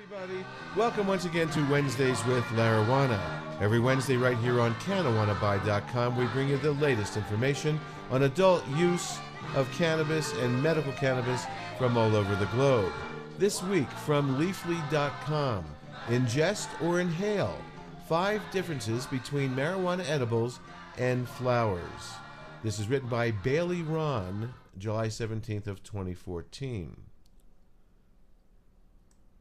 everybody. Welcome once again to Wednesdays with Larijuana. Every Wednesday right here on CannaWannaBuy.com we bring you the latest information on adult use of cannabis and medical cannabis from all over the globe. This week from Leafly.com, ingest or inhale, 5 differences between marijuana edibles and flowers. This is written by Bailey Ron, July 17th of 2014.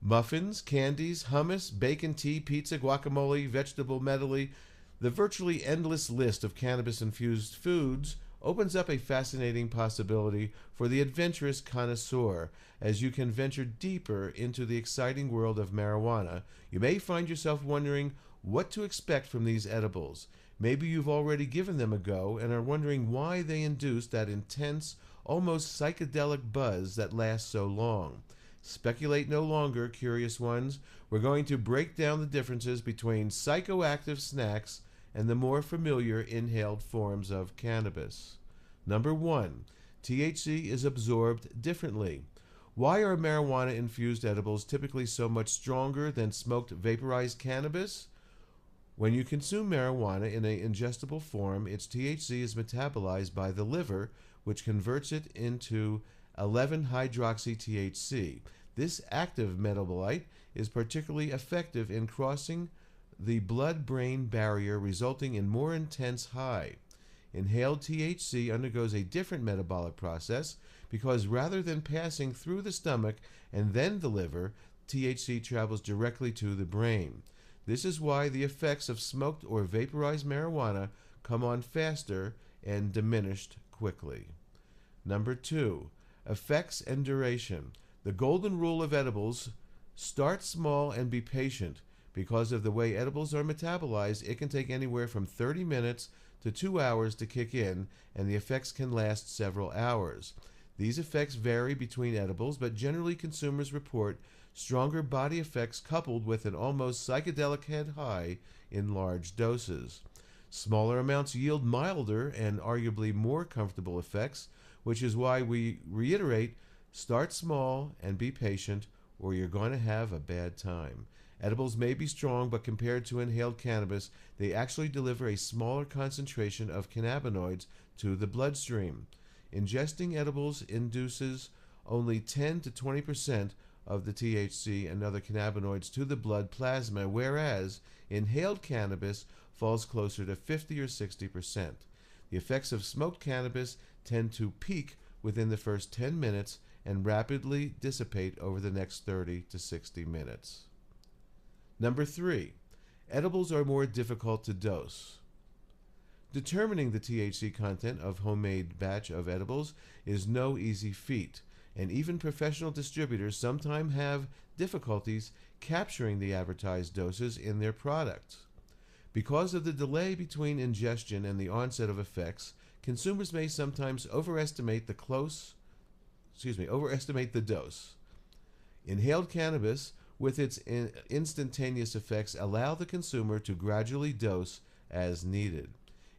Muffins, candies, hummus, bacon, tea, pizza, guacamole, vegetable medley. The virtually endless list of cannabis-infused foods opens up a fascinating possibility for the adventurous connoisseur. As you can venture deeper into the exciting world of marijuana, you may find yourself wondering what to expect from these edibles. Maybe you've already given them a go and are wondering why they induce that intense, almost psychedelic buzz that lasts so long. Speculate no longer, curious ones. We're going to break down the differences between psychoactive snacks and the more familiar inhaled forms of cannabis. Number 1. THC is absorbed differently. Why are marijuana-infused edibles typically so much stronger than smoked vaporized cannabis? When you consume marijuana in an ingestible form, its THC is metabolized by the liver, which converts it into 11-hydroxy-THC. This active metabolite is particularly effective in crossing the blood-brain barrier, resulting in more intense high. Inhaled THC undergoes a different metabolic process because rather than passing through the stomach and then the liver, THC travels directly to the brain. This is why the effects of smoked or vaporized marijuana come on faster and diminished quickly. Number 2. Effects and duration. The golden rule of edibles: start small and be patient. Because of the way edibles are metabolized, it can take anywhere from 30 minutes to 2 hours to kick in, and the effects can last several hours. These effects vary between edibles, but generally consumers report stronger body effects coupled with an almost psychedelic head high in large doses. Smaller amounts yield milder and arguably more comfortable effects, which is why we reiterate, start small and be patient, or you're going to have a bad time. Edibles may be strong, but compared to inhaled cannabis, they actually deliver a smaller concentration of cannabinoids to the bloodstream. Ingesting edibles induces only 10 to 20% of the THC and other cannabinoids to the blood plasma, whereas inhaled cannabis falls closer to 50 or 60%. The effects of smoked cannabis tend to peak within the first 10 minutes and rapidly dissipate over the next 30 to 60 minutes. Number 3. Edibles are more difficult to dose. Determining the THC content of homemade batch of edibles is no easy feat, and even professional distributors sometimes have difficulties capturing the advertised doses in their products. Because of the delay between ingestion and the onset of effects, consumers may sometimes overestimate the dose. Inhaled cannabis, with its instantaneous effects, allow the consumer to gradually dose as needed.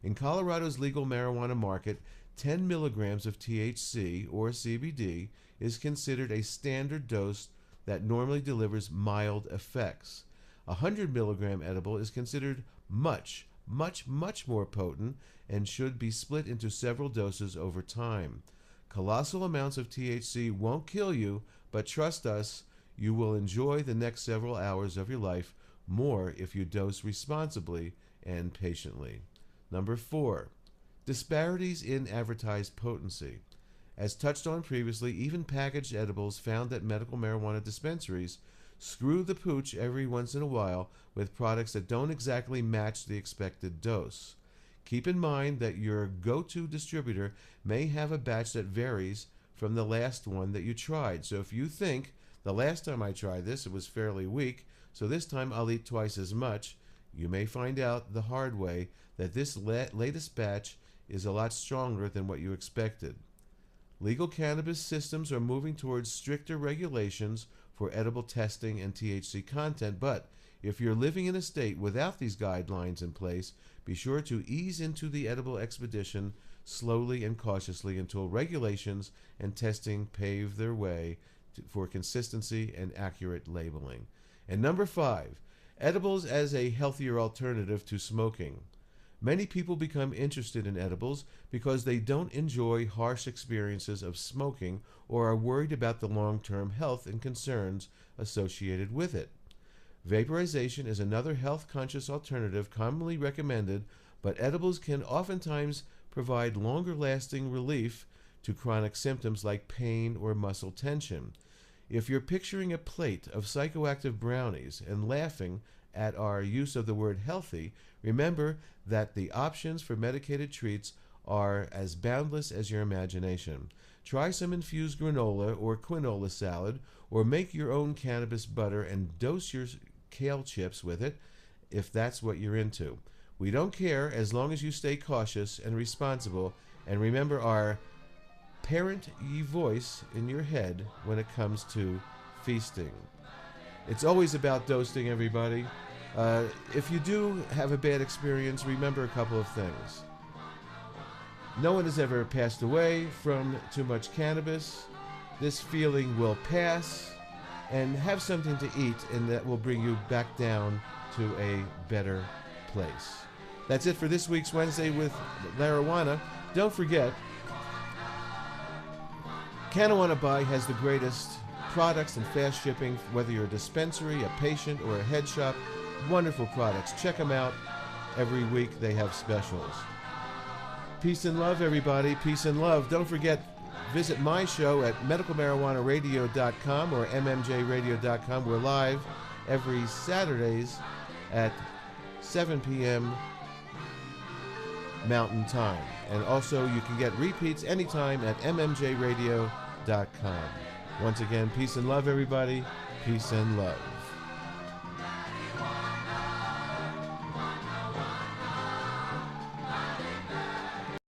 In Colorado's legal marijuana market, 10 milligrams of THC or CBD is considered a standard dose that normally delivers mild effects. A 100 milligram edible is considered much more potent and should be split into several doses over time. Colossal amounts of THC won't kill you, but trust us, you will enjoy the next several hours of your life more if you dose responsibly and patiently. Number 4. Disparities in advertised potency. As touched on previously, even packaged edibles found at medical marijuana dispensaries screw the pooch every once in a while with products that don't exactly match the expected dose. Keep in mind that your go-to distributor may have a batch that varies from the last one that you tried. So if you think, the last time I tried this, it was fairly weak, so this time I'll eat twice as much, you may find out the hard way that this latest batch is a lot stronger than what you expected. Legal cannabis systems are moving towards stricter regulations for edible testing and THC content, but if you're living in a state without these guidelines in place, be sure to ease into the edible expedition slowly and cautiously until regulations and testing pave their way for consistency and accurate labeling. And number 5, edibles as a healthier alternative to smoking. Many people become interested in edibles because they don't enjoy harsh experiences of smoking or are worried about the long-term health and concerns associated with it. Vaporization is another health-conscious alternative commonly recommended, but edibles can oftentimes provide longer-lasting relief to chronic symptoms like pain or muscle tension. If you're picturing a plate of psychoactive brownies and laughing at our use of the word healthy, remember that the options for medicated treats are as boundless as your imagination. Try some infused granola or quinola salad, or make your own cannabis butter and dose your kale chips with it if that's what you're into. We don't care as long as you stay cautious and responsible, and remember our parent-y voice in your head when it comes to feasting. It's always about dosing, everybody. If you do have a bad experience, remember a couple of things. No one has ever passed away from too much cannabis. This feeling will pass, and have something to eat, and that will bring you back down to a better place. That's it for this week's Wednesday with Larijuana. Don't forget, Canawana Buy has the greatest products and fast shipping, whether you're a dispensary, a patient, or a head shop. Wonderful products. Check them out. Every week they have specials. Peace and love, everybody. Peace and love. Don't forget, visit my show at medicalmarijuanaradio.com or mmjradio.com. We're live every Saturdays at 7 p.m. Mountain Time. And also you can get repeats anytime at mmjradio.com. Once again, peace and love, everybody. Peace and love.